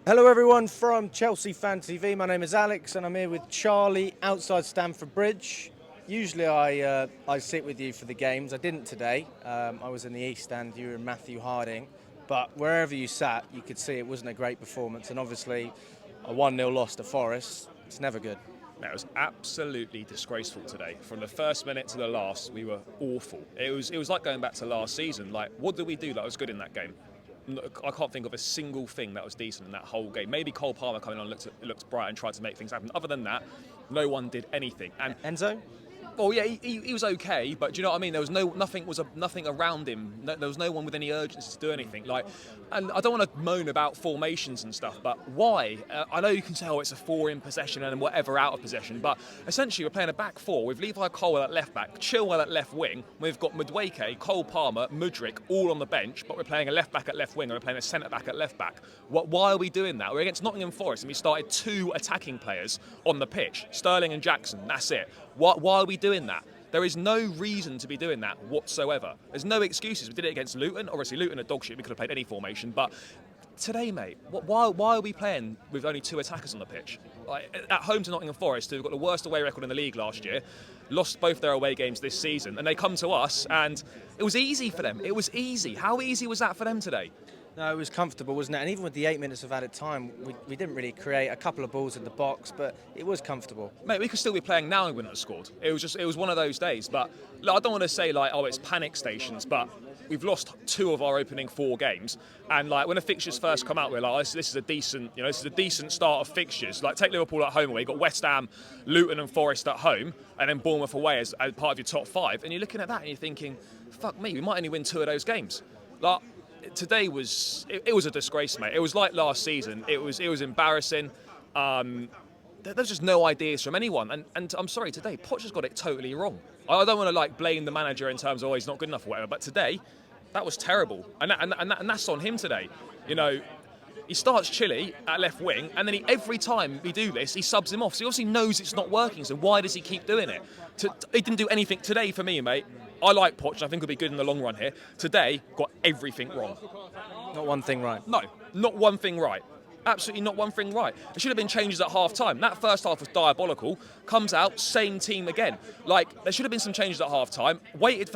Hello everyone from Chelsea Fan TV. My name is Alex and I'm here with Charlie outside Stamford Bridge. Usually I sit with you for the games. I didn't today. I was in the East Stand, you were in Matthew Harding. But wherever you sat, you could see it wasn't a great performance. And obviously a 1-0 loss to Forest, it's never good. It was absolutely disgraceful today. From the first minute to the last, we were awful. It was like going back to last season. Like, what did we do that was good in that game? I can't think of a single thing that was decent in that whole game. Maybe Cole Palmer coming on looked bright and tried to make things happen. Other than that, no one did anything. And Enzo? well, yeah, he was okay, but do you know what I mean? There was nothing around him. There was no one with any urgency to do anything. And I don't want to moan about formations and stuff, but why? I know you can say, oh, it's a 4 in possession and whatever out of possession, but essentially we're playing a back 4 with Levi Colwill at left back, Chilwell at left wing. We've got Madueke, Cole Palmer, Mudryk all on the bench, but we're playing a left back at left wing and we're playing a centre back at left back. Why are we doing that? We're against Nottingham Forest and we started 2 attacking players on the pitch, Sterling and Jackson. That's it. Why are we doing that? There is no reason to be doing that whatsoever. There's no excuses. We did it against Luton. Obviously, Luton are dog shit. We could have played any formation. But today, mate, why are we playing with only 2 attackers on the pitch? Like, at home to Nottingham Forest, who've got the worst away record in the league last year, lost both their away games this season, and they come to us, and it was easy for them. It was easy. How easy was that for them today? No, it was comfortable, wasn't it? And even with the 8 minutes of added time, we didn't really create a couple of balls in the box, but it was comfortable. Mate, we could still be playing now and we wouldn't have scored. It was one of those days. But I don't want to say like, oh, it's panic stations, but we've lost 2 of our opening 4 games. And like when the fixtures first come out, we're like, oh, this is a decent start of fixtures. Like take Liverpool at home away, you've got West Ham, Luton and Forest at home, and then Bournemouth away as part of your top 5. And you're looking at that and you're thinking, fuck me, we might only win 2 of those games. Like, today was a disgrace, mate. It was like last season. It was embarrassing. There's just no ideas from anyone. And I'm sorry, today Poch has got it totally wrong. I don't want to like blame the manager in terms of he's not good enough or whatever. But today, that was terrible. And that's on him today. You know, he starts Chile at left wing, and then every time we do this, he subs him off. So he obviously knows it's not working. So why does he keep doing it? He didn't do anything today for me, mate. I like Poch, and I think he'll be good in the long run here. Today, got everything wrong. Not one thing right. No, not one thing right. Absolutely not one thing right. There should have been changes at half-time. That first half was diabolical. Comes out, same team again. Like, there should have been some changes at half-time. Waited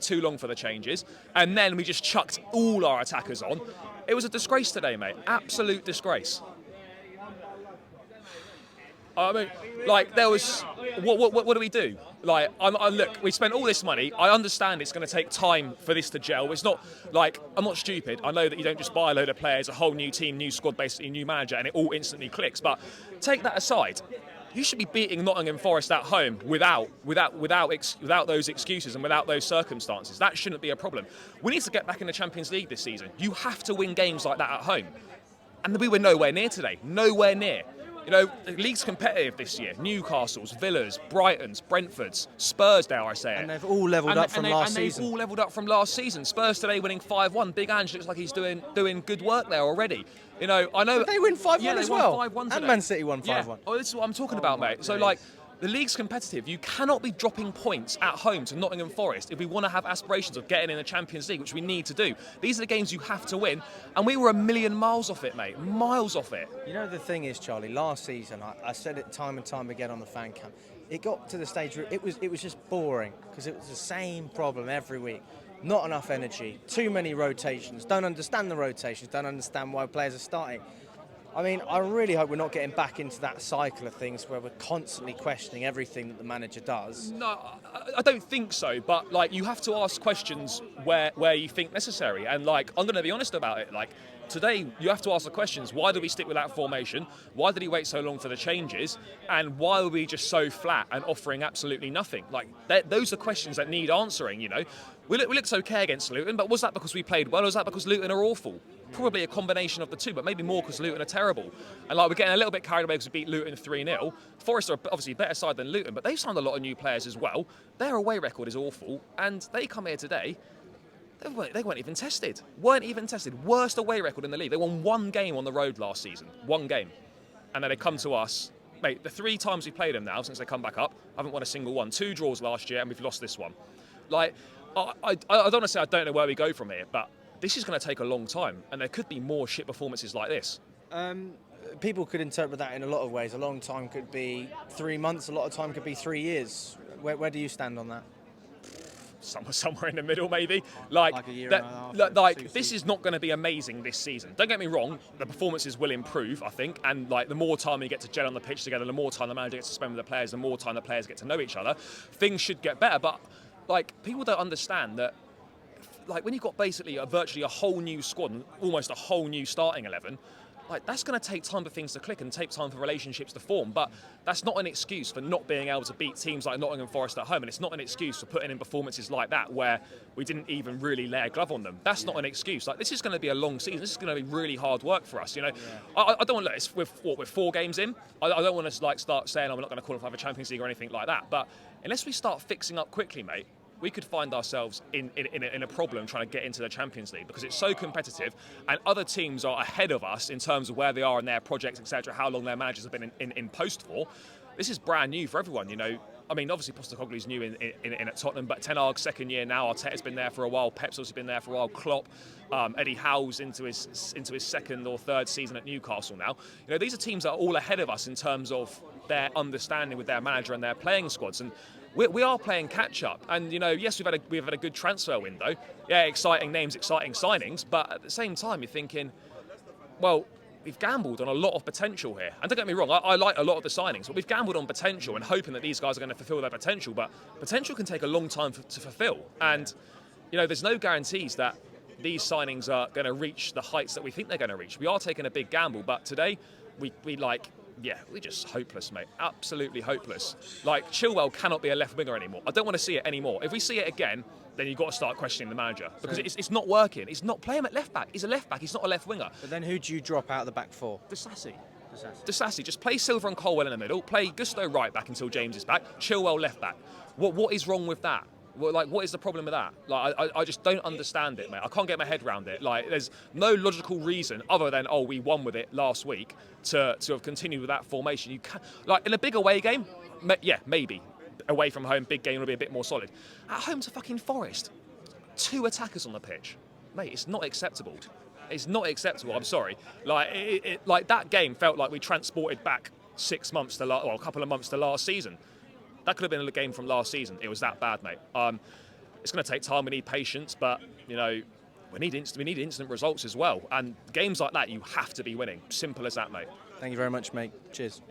too long for the changes. And then we just chucked all our attackers on. It was a disgrace today, mate. Absolute disgrace. I mean, like, there was... What do we do? Like, look, we spent all this money. I understand it's going to take time for this to gel. It's not like, I'm not stupid. I know that you don't just buy a load of players, a whole new team, new squad, basically new manager, and it all instantly clicks. But take that aside. You should be beating Nottingham Forest at home without those excuses and without those circumstances. That shouldn't be a problem. We need to get back in the Champions League this season. You have to win games like that at home. And we were nowhere near today. Nowhere near. You know, the league's competitive this year. Newcastle's, Villa's, Brighton's, Brentford's, Spurs, dare I say it. And they've all levelled up from last season. They've all levelled up from last season. Spurs today winning 5-1. Big Ange looks like he's doing good work there already. You know, I know... Did they win 5-1 as well? Won 5-1 today. And Man City won 5-1. Yeah. Oh, this is what I'm talking about, mate. So, like... The league's competitive. You cannot be dropping points at home to Nottingham Forest if we want to have aspirations of getting in the Champions League, which we need to do. These are the games you have to win, and we were a million miles off it, mate. Miles off it. You know, the thing is, Charlie, last season, I said it time and time again on the fan camp, it got to the stage where it was just boring, because it was the same problem every week. Not enough energy, too many rotations, don't understand the rotations, don't understand why players are starting. I mean, I really hope we're not getting back into that cycle of things where we're constantly questioning everything that the manager does. No, I don't think so. But like, you have to ask questions where you think necessary. And like, I'm going to be honest about it. Like, today, you have to ask the questions: why do we stick with that formation? Why did he wait so long for the changes? And why were we just so flat and offering absolutely nothing? Like, those are questions that need answering. You know, we looked okay against Luton, but was that because we played well, or was that because Luton are awful? Probably a combination of the two, but maybe more because Luton are terrible. And like, we're getting a little bit carried away because we beat Luton 3-0. Forest are obviously a better side than Luton, but they've signed a lot of new players as well. Their away record is awful, and they come here today. They weren't even tested. Worst away record in the league. They won 1 game on the road last season. 1 game. And then they come to us. Mate, the 3 times we played them now since they come back up, haven't won a single one. 2 draws last year, and we've lost this one. Like, I don't want to say I don't know where we go from here, but this is going to take a long time, and there could be more shit performances like this. People could interpret that in a lot of ways. A long time could be 3 months, a lot of time could be 3 years. Where do you stand on that? Somewhere in the middle, maybe. Like a year that, and a half, like this is not going to be amazing this season. Don't get me wrong, the performances will improve, I think, and like the more time we get to gel on the pitch together, the more time the manager gets to spend with the players, the more time the players get to know each other, things should get better. But like people don't understand that, like when you've got basically virtually a whole new squad, and almost a whole new starting 11. Like that's going to take time for things to click and take time for relationships to form, but that's not an excuse for not being able to beat teams like Nottingham Forest at home, and it's not an excuse for putting in performances like that where we didn't even really lay a glove on them. That's not an excuse. Like this is going to be a long season. This is going to be really hard work for us. You know, I don't want to. We're 4 games in. I don't want to like start saying we're not going to qualify for Champions League or anything like that. But unless we start fixing up quickly, mate, we could find ourselves in a problem trying to get into the Champions League because it's so competitive and other teams are ahead of us in terms of where they are in their projects, etc., how long their managers have been in post for. This is brand new for everyone, you know. I mean, obviously Postecoglou's new in at Tottenham, but Ten Hag's second year now. Arteta's been there for a while. Pep's also been there for a while. Klopp, Eddie Howe's into his second or third season at Newcastle now. You know, these are teams that are all ahead of us in terms of their understanding with their manager and their playing squads. And we are playing catch up, and you know, yes, we've had a good transfer window. Yeah, exciting names, exciting signings, but at the same time, you're thinking, well, we've gambled on a lot of potential here. And don't get me wrong, I like a lot of the signings, but we've gambled on potential and hoping that these guys are going to fulfil their potential. But potential can take a long time to fulfil, and you know, there's no guarantees that these signings are going to reach the heights that we think they're going to reach. We are taking a big gamble, but today we're just hopeless, mate. Absolutely hopeless. Like, Chilwell cannot be a left winger anymore. I don't want to see it anymore. If we see it again, then you've got to start questioning the manager because it's not working. It's not play him at left back. He's a left back. He's not a left winger. But then who do you drop out of the back four? Disassi. Just play Silva and Colwell in the middle. Play Gusto right back until James is back. Chilwell left back. What is wrong with that? What is the problem with that? Like, I just don't understand it, mate. I can't get my head around it. Like, there's no logical reason other than, we won with it last week to have continued with that formation. You can, like, in a big away game, maybe. Away from home, big game will be a bit more solid. At home to fucking Forest, 2 attackers on the pitch. Mate, it's not acceptable. It's not acceptable, I'm sorry. Like, like that game felt like we transported back 6 months to a couple of months to last season. That could have been a game from last season. It was that bad, mate. It's going to take time. We need patience, but you know, we need instant results as well. And games like that, you have to be winning. Simple as that, mate. Thank you very much, mate. Cheers.